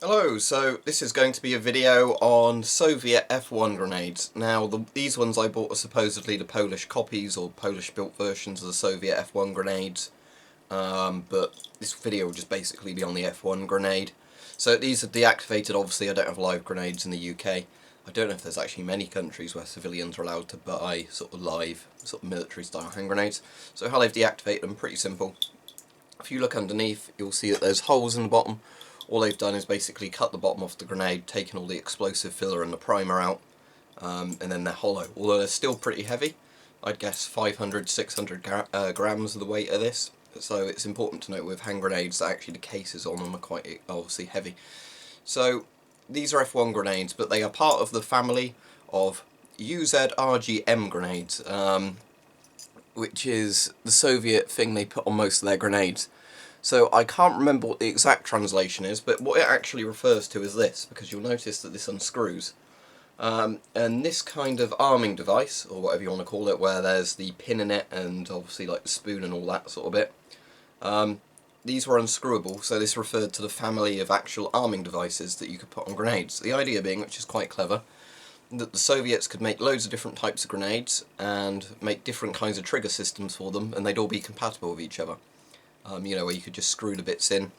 Hello, so this is going to be a video on Soviet F-1 grenades. Now, these ones I bought are supposedly the Polish copies or Polish-built versions of the Soviet F-1 grenades, but this video will just basically be on the F-1 grenade. So these are deactivated. Obviously I don't have live grenades in the UK. I don't know if there's actually many countries where civilians are allowed to buy sort of live, sort of military-style hand grenades. So how they've deactivated them, pretty simple. If you look underneath, you'll see that there's holes in the bottom. All they've done is basically cut the bottom off the grenade, taken all the explosive filler and the primer out, and then they're hollow. Although they're still pretty heavy. I'd guess 500, 600 grams of the weight of this. So it's important to note with hand grenades that actually the cases on them are quite obviously heavy. So these are F-1 grenades, but they are part of the family of UZRGM grenades, which is the Soviet thing they put on most of their grenades. So I can't remember what the exact translation is, but what it actually refers to is this, because you'll notice that this unscrews. And this kind of arming device, or whatever you want to call it, where there's the pin in it and obviously like the spoon and all that sort of bit, these were unscrewable, so this referred to the family of actual arming devices that you could put on grenades. The idea being, which is quite clever, that the Soviets could make loads of different types of grenades and make different kinds of trigger systems for them, and they'd all be compatible with each other. You know, where you could just screw the bits in.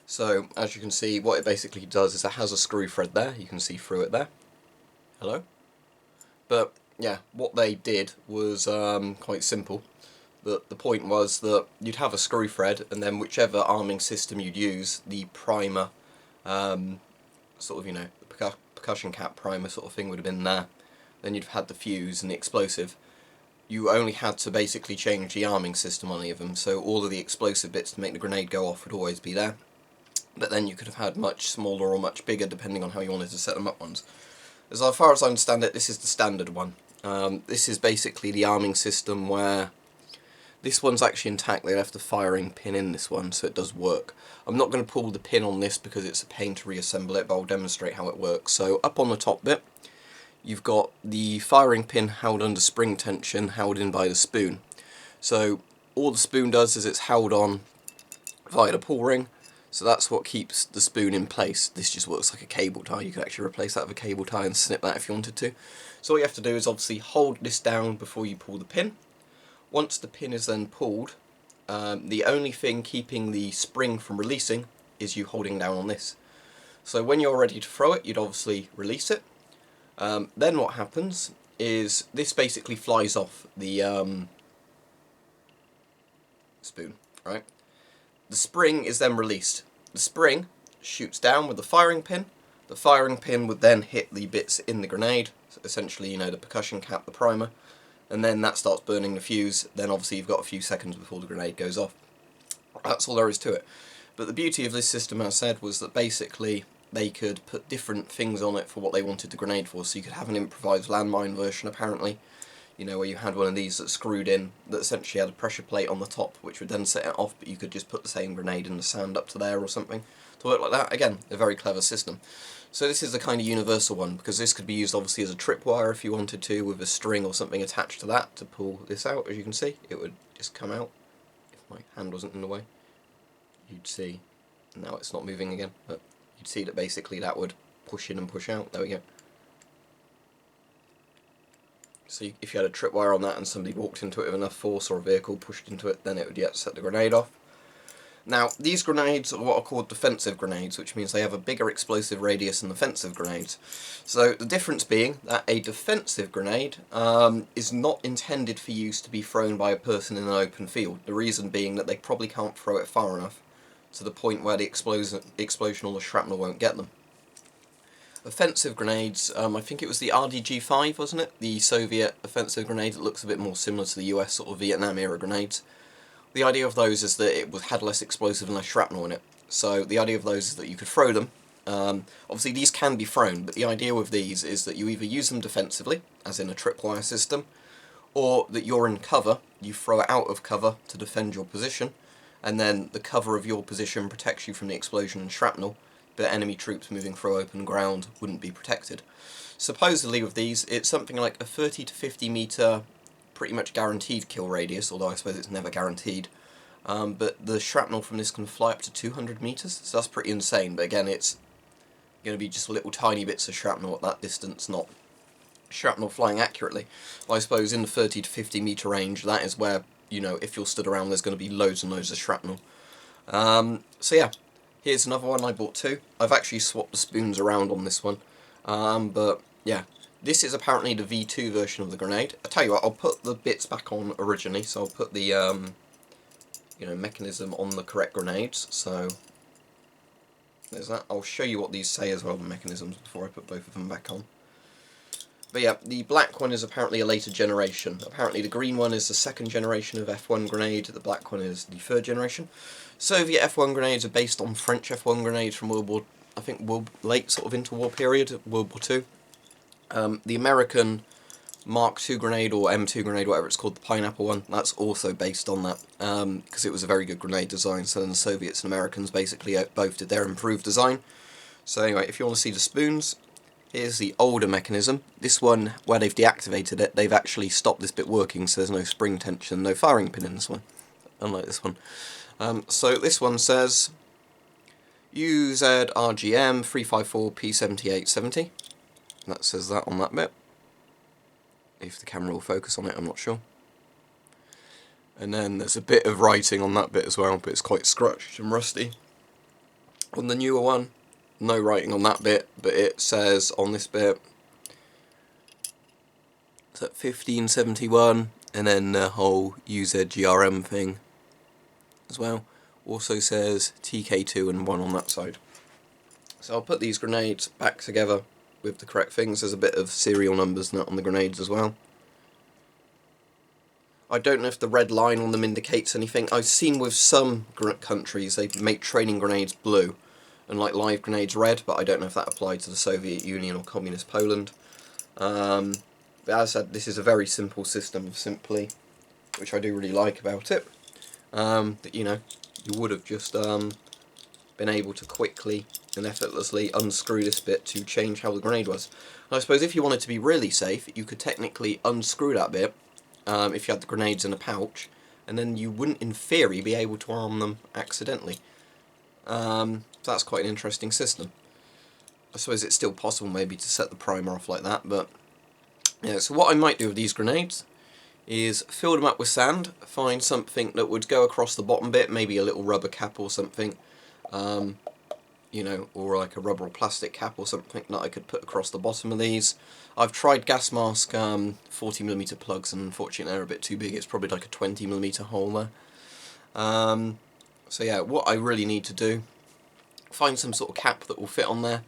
So, as you can see, what it basically does is it has a screw thread there. You can see through it there. Hello? But, yeah, what they did was quite simple. The point was that you'd have a screw thread, and then whichever arming system you'd use, the primer, sort of, you know, the percussion cap primer sort of thing would have been there. Then you'd have had the fuse and the explosive. You only had to basically change the arming system on any of them, so all of the explosive bits to make the grenade go off would always be there. But then you could have had much smaller or much bigger, depending on how you wanted to set them up ones. As far as I understand it, this is the standard one. This is basically the arming system where this one's actually intact. They left the firing pin in this one, so it does work. I'm not going to pull the pin on this because it's a pain to reassemble it, but I'll demonstrate how it works. So up on the top bit, you've got the firing pin held under spring tension, held in by the spoon. So all the spoon does is it's held on via the pull ring, so that's what keeps the spoon in place. This just works like a cable tie. You could actually replace that with a cable tie and snip that if you wanted to. So all you have to do is obviously hold this down before you pull the pin. Once the pin is then pulled, the only thing keeping the spring from releasing is you holding down on this. So when you're ready to throw it, you'd obviously release it. Then what happens is this basically flies off the spoon, right? The spring is then released. The spring shoots down with the firing pin. The firing pin would then hit the bits in the grenade, so essentially, you know, the percussion cap, the primer, and then that starts burning the fuse. Then obviously you've got a few seconds before the grenade goes off. That's all there is to it. But the beauty of this system, as I said, was that basically they could put different things on it for what they wanted the grenade for. So you could have an improvised landmine version, apparently, you know, where you had one of these that screwed in, that essentially had a pressure plate on the top, which would then set it off, but you could just put the same grenade in the sand up to there or something to work like that. Again, a very clever system. So this is the kind of universal one, because this could be used obviously as a tripwire if you wanted to, with a string or something attached to that to pull this out. As you can see, it would just come out if my hand wasn't in the way. You'd see, now it's not moving again, but you'd see that basically that would push in and push out. There we go. So if you had a tripwire on that and somebody walked into it with enough force, or a vehicle pushed into it, then it would yet set the grenade off. Now, these grenades are what are called defensive grenades, which means they have a bigger explosive radius than offensive grenades. So the difference being that a defensive grenade is not intended for use to be thrown by a person in an open field. The reason being that they probably can't throw it far enough to the point where the explosion or the shrapnel won't get them. Offensive grenades, I think it was the RDG-5, wasn't it? The Soviet offensive grenade that looks a bit more similar to the US sort of Vietnam era grenades. The idea of those is that it had less explosive and less shrapnel in it. So the idea of those is that you could throw them. Obviously these can be thrown, but the idea with these is that you either use them defensively, as in a tripwire system, or that you're in cover, you throw it out of cover to defend your position, and then the cover of your position protects you from the explosion and shrapnel, but enemy troops moving through open ground wouldn't be protected. Supposedly with these, it's something like a 30 to 50 metre pretty much guaranteed kill radius, although I suppose it's never guaranteed. but the shrapnel from this can fly up to 200 meters, so that's pretty insane. But again, it's going to be just little tiny bits of shrapnel at that distance, not shrapnel flying accurately. Well, I suppose in the 30 to 50 meter range, that is where, you know, if you're stood around, there's going to be loads and loads of shrapnel. So yeah, here's another one. I bought two. I've actually swapped the spoons around on this one, but yeah, this is apparently the V2 version of the grenade. I tell you what, I'll put the bits back on originally, so I'll put the you know, mechanism on the correct grenades. So there's that. I'll show you what these say as well, the mechanisms, before I put both of them back on. But yeah, the black one is apparently a later generation. Apparently the green one is the second generation of F1 grenade, the black one is the third generation. Soviet F1 grenades are based on French F1 grenades from World War, I think, late sort of interwar period, World War II. The American Mark II grenade, or M2 grenade, whatever it's called, the pineapple one, that's also based on that, because it was a very good grenade design. So then the Soviets and Americans basically both did their improved design. So anyway, if you want to see the spoons, here's the older mechanism. This one, where they've deactivated it, they've actually stopped this bit working, so there's no spring tension, no firing pin in this one, unlike this one. So this one says UZRGM 354P7870. That says that on that bit. If the camera will focus on it, I'm not sure. And then there's a bit of writing on that bit as well, but it's quite scratched and rusty. On the newer one, no writing on that bit, but it says on this bit, it's at 1571, and then the whole UZGRM thing as well. Also says TK2 and 1 on that side. So I'll put these grenades back together with the correct things. There's a bit of serial numbers on the grenades as well. I don't know if the red line on them indicates anything. I've seen with some countries they make training grenades blue and like live grenades red, but I don't know if that applied to the Soviet Union or Communist Poland. But as I said, this is a very simple system of simply, which I do really like about it. That, you know, you would have just been able to quickly and effortlessly unscrew this bit to change how the grenade was. And I suppose if you wanted to be really safe, you could technically unscrew that bit if you had the grenades in a pouch, and then you wouldn't, in theory, be able to arm them accidentally. So that's quite an interesting system. I suppose it's still possible maybe to set the primer off like that, but yeah. So what I might do with these grenades is fill them up with sand, find something that would go across the bottom bit, maybe a little rubber cap or something, you know, or like a rubber or plastic cap or something that I could put across the bottom of these. I've tried gas mask 40mm plugs, and unfortunately they're a bit too big. It's probably like a 20mm hole there. So yeah, what I really need to do, find some sort of cap that will fit on there.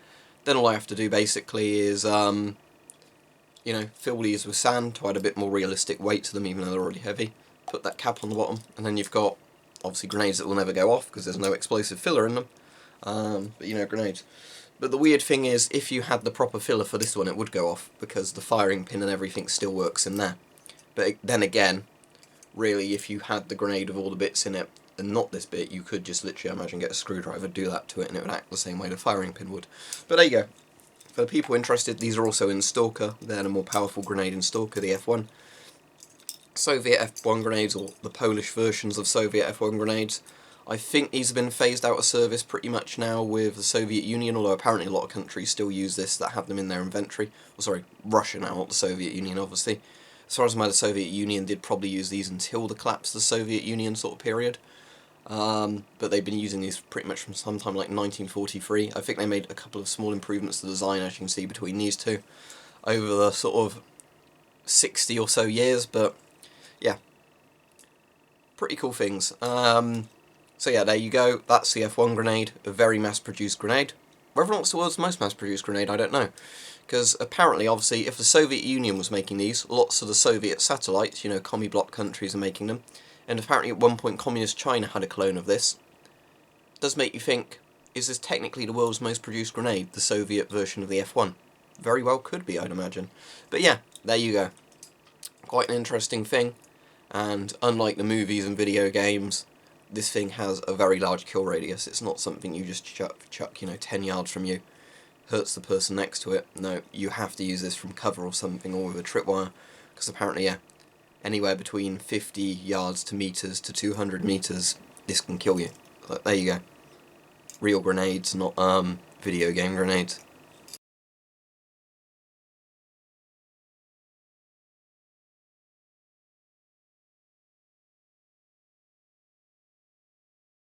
Then all I have to do basically is, you know, fill these with sand to add a bit more realistic weight to them, even though they're already heavy. Put that cap on the bottom, and then you've got, obviously, grenades that will never go off because there's no explosive filler in them. But you know, grenades. But the weird thing is, if you had the proper filler for this one, it would go off, because the firing pin and everything still works in there. But then again, really, if you had the grenade with all the bits in it, and not this bit, you could just literally, I imagine, get a screwdriver, do that to it, and it would act the same way the firing pin would. But there you go. For the people interested, these are also in Stalker. They're the more powerful grenade in Stalker, the F1. Soviet F1 grenades, or the Polish versions of Soviet F1 grenades. I think these have been phased out of service pretty much now with the Soviet Union, although apparently a lot of countries still use this that have them in their inventory. Well, sorry, Russia now, not the Soviet Union, obviously. As far as I know, the Soviet Union did probably use these until the collapse of the Soviet Union sort of period. But they've been using these pretty much from sometime like 1943. I think they made a couple of small improvements to the design, as you can see, between these two over the sort of 60 or so years, but yeah, pretty cool things. So yeah, there you go. That's the F1 grenade, a very mass-produced grenade. Whether or not it's the world's most mass-produced grenade, I don't know. Because apparently, obviously, if the Soviet Union was making these, lots of the Soviet satellites, you know, commie bloc countries are making them. And apparently at one point Communist China had a clone of this. It does make you think, is this technically the world's most produced grenade, the Soviet version of the F1? Very well could be, I'd imagine. But yeah, there you go. Quite an interesting thing. And unlike the movies and video games, this thing has a very large kill radius. It's not something you just chuck, you know, 10 yards from you. Hurts the person next to it. No, you have to use this from cover or something, or with a tripwire. Because apparently, yeah, anywhere between 50 yards to meters to 200 meters, this can kill you. But there you go. Real grenades, not video game grenades.